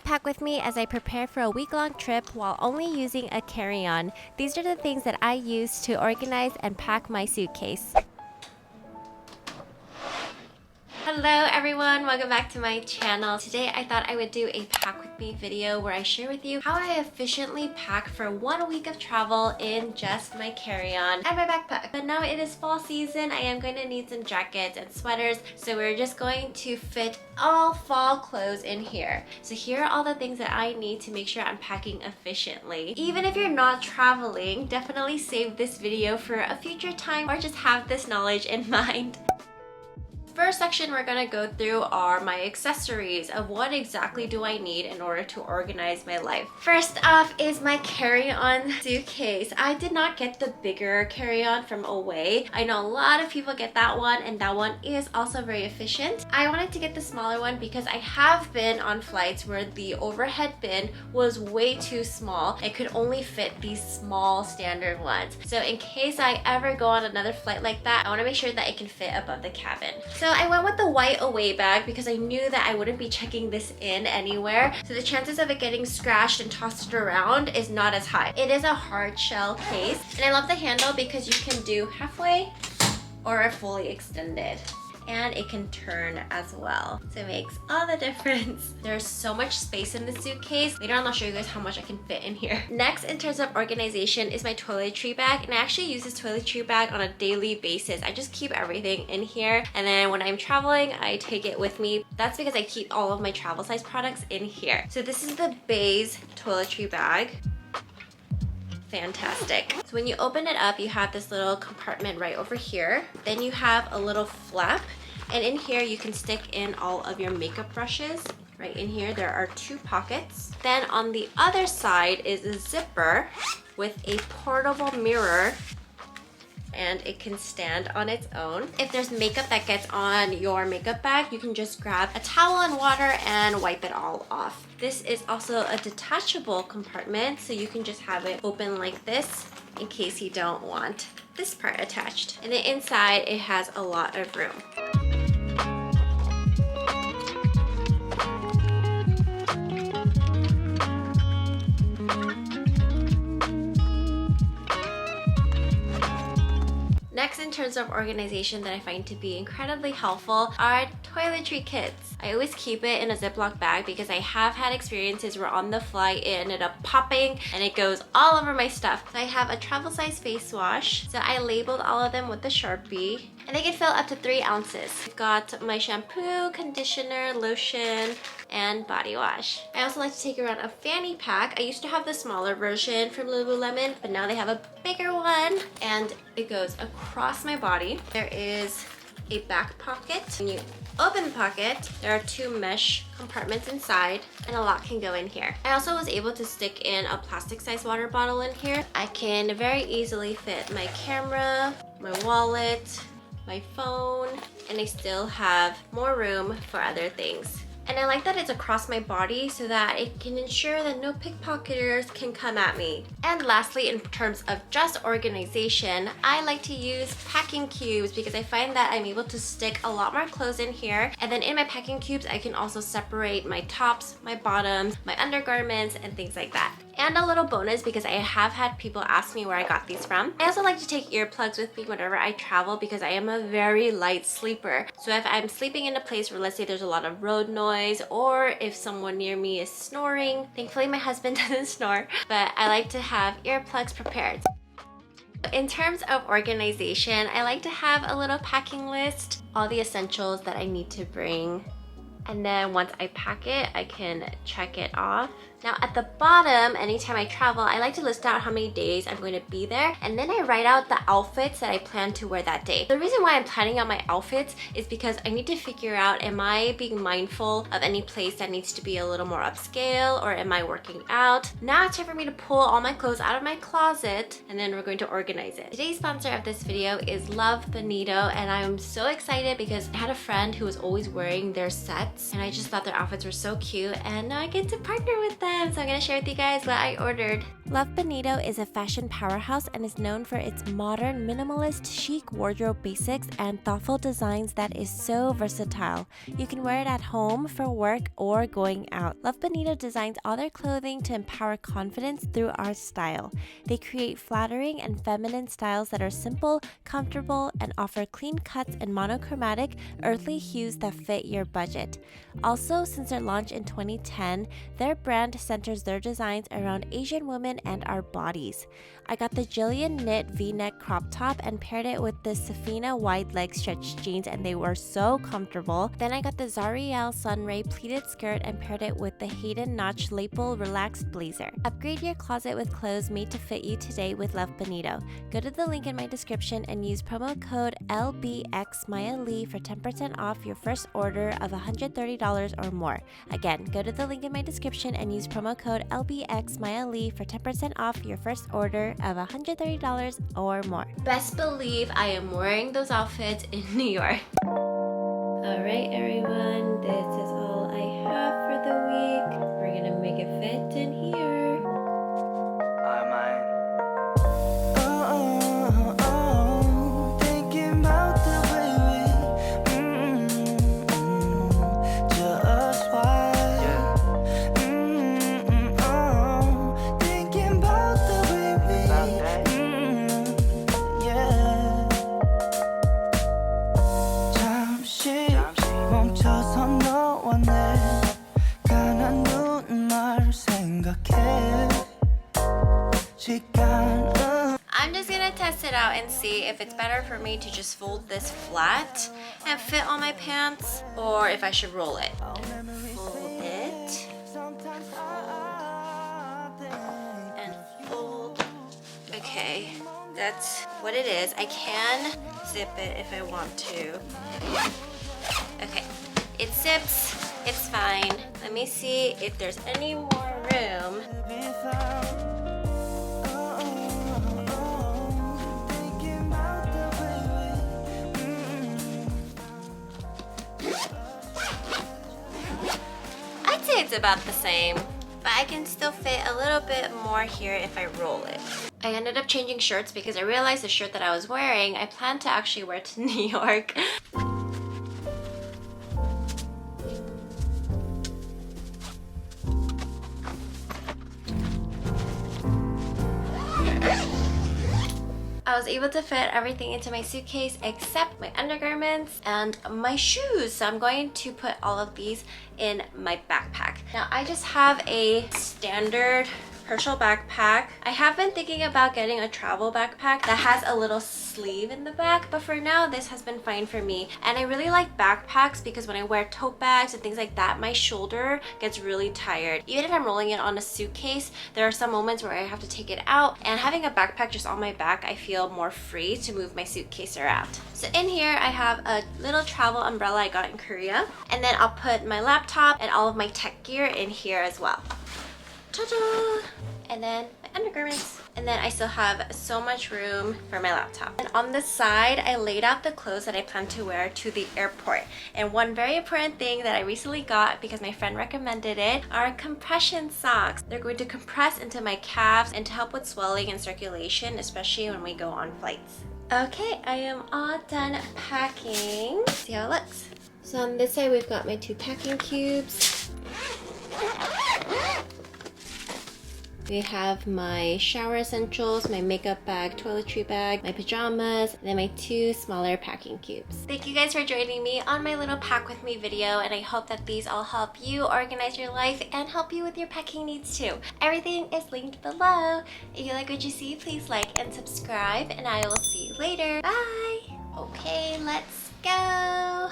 Pack with me as I prepare for a week-long trip while only using a carry-on. These are the things that I use to organize and pack my suitcase. Hello everyone, welcome back to my channel. Today I thought I would do a pack with me video where I share with you how I efficiently pack for 1 week of travel in just my carry-on and my backpack. But now it is fall season, I am going to need some jackets and sweaters, so we're just going to fit all fall clothes in here. So here are all the things that I need to make sure I'm packing efficiently. Even if you're not traveling, definitely save this video for a future time or just have this knowledge in mind. First section we're going to go through are my accessories of what exactly do I need in order to organize my life. First off is my carry-on suitcase. I did not get the bigger carry-on from Away. I know a lot of people get that one, and that one is also very efficient. I wanted to get the smaller one because I have been on flights where the overhead bin was way too small. It could only fit these small standard ones. So in case I ever go on another flight like that, I want to make sure that it can fit above the cabin. So I went with the white Away bag because I knew that I wouldn't be checking this in anywhere. So the chances of it getting scratched and tossed around is not as high. It is a hard shell case. And I love the handle because you can do halfway or a fully extended. And it can turn as well. So it makes all the difference. There's so much space in the suitcase. Later on, I'll show you guys how much I can fit in here. Next, in terms of organization, is my toiletry bag. And I actually use this toiletry bag on a daily basis. I just keep everything in here. And then when I'm traveling, I take it with me. That's because I keep all of my travel size products in here. So this is the Baze toiletry bag. Fantastic. So when you open it up, you have this little compartment right over here. Then you have a little flap, and in here you can stick in all of your makeup brushes. Right in here there are 2 pockets. Then on the other side is a zipper with a portable mirror, and it can stand on its own. If there's makeup that gets on your makeup bag, you can just grab a towel and water and wipe it all off. This is also a detachable compartment, so you can just have it open like this in case you don't want this part attached. And then inside it has a lot of room. Next, in terms of organization that I find to be incredibly helpful are toiletry kits. I always keep it in a Ziploc bag because I have had experiences where on the flight it ended up popping and it goes all over my stuff. So I have a travel size face wash. So I labeled all of them with the Sharpie. And they can fill up to 3 ounces. I've got my shampoo, conditioner, lotion, and body wash. I also like to take around a fanny pack. I used to have the smaller version from Lululemon, but now they have a bigger one, and it goes across my body. There is a back pocket. When you open the pocket, there are 2 mesh compartments inside, and a lot can go in here. I also was able to stick in a plastic size water bottle in here. I can very easily fit my camera, my wallet, my phone, and I still have more room for other things. And I like that it's across my body so that it can ensure that no pickpocketers can come at me. And lastly, in terms of just organization, I like to use packing cubes because I find that I'm able to stick a lot more clothes in here. And then in my packing cubes, I can also separate my tops, my bottoms, my undergarments, and things like that. And a little bonus, because I have had people ask me where I got these from. I also like to take earplugs with me whenever I travel because I am a very light sleeper. So if I'm sleeping in a place where, let's say, there's a lot of road noise, or if someone near me is snoring, thankfully my husband doesn't snore, but I like to have earplugs prepared. In terms of organization, I like to have a little packing list, all the essentials that I need to bring. And then once I pack it, I can check it off. Now at the bottom, anytime I travel, I like to list out how many days I'm going to be there, and then I write out the outfits that I plan to wear that day. The reason why I'm planning out my outfits is because I need to figure out, am I being mindful of any place that needs to be a little more upscale, or am I working out? Now it's time for me to pull all my clothes out of my closet, and then we're going to organize it. Today's sponsor of this video is Love Bonito, and I'm so excited because I had a friend who was always wearing their set kits, and I just thought their outfits were so cute, and now I get to partner with them. So I'm gonna share with you guys what I ordered. Love Bonito is a fashion powerhouse and is known for its modern, minimalist, chic wardrobe basics and thoughtful designs that is so versatile. You can wear it at home, for work, or going out. Love Bonito designs all their clothing to empower confidence through our style. They create flattering and feminine styles that are simple, comfortable, and offer clean cuts and monochromatic, earthly hues that fit your budget. Also, since their launch in 2010, their brand centers their designs around Asian women and our bodies. I got the Jillian knit V-neck crop top and paired it with the Safina wide leg stretch jeans, and they were so comfortable. Then I got the Zariel Sunray pleated skirt and paired it with the Hayden Notch lapel relaxed blazer. Upgrade your closet with clothes made to fit you today with Love Bonito. Go to the link in my description and use promo code LBXMayalee for 10% off your first order of $130 or more. Again, go to the link in my description and use promo code LBXMayalee for 10% off your first order of $130 or more. Best believe I am wearing those outfits in New York. Alright everyone, this is all I have for the week. We're gonna make it fit in here. I'm just gonna test it out and see if it's better for me to just fold this flat and fit on my pants, or if I should roll it. Fold it. And fold. Okay, that's what it is. I can zip it if I want to. Okay, it zips. It's fine. Let me see if there's any more room. I'd say it's about the same, but I can still fit a little bit more here if I roll it. I ended up changing shirts because I realized the shirt that I was wearing, I planned to actually wear to New York. I was able to fit everything into my suitcase except my undergarments and my shoes. So I'm going to put all of these in my backpack. Now I just have a standard Herschel backpack. I have been thinking about getting a travel backpack that has a little sleeve in the back, but for now this has been fine for me. And I really like backpacks because when I wear tote bags and things like that, my shoulder gets really tired. Even if I'm rolling it on a suitcase, there are some moments where I have to take it out, and having a backpack just on my back, I feel more free to move my suitcase around. So in here I have a little travel umbrella I got in Korea, and then I'll put my laptop and all of my tech gear in here as well. Ta-da! And then my undergarments. And then I still have so much room for my laptop. And on the side, I laid out the clothes that I plan to wear to the airport. And one very important thing that I recently got because my friend recommended it are compression socks. They're going to compress into my calves and to help with swelling and circulation, especially when we go on flights. Okay, I am all done packing. See how it looks. So on this side, we've got my 2 packing cubes. We have my shower essentials, my makeup bag, toiletry bag, my pajamas, and then my 2 smaller packing cubes. Thank you guys for joining me on my little pack with me video, and I hope that these all help you organize your life and help you with your packing needs too. Everything is linked below. If you like what you see, please like and subscribe, and I will see you later. Bye! Okay, let's go!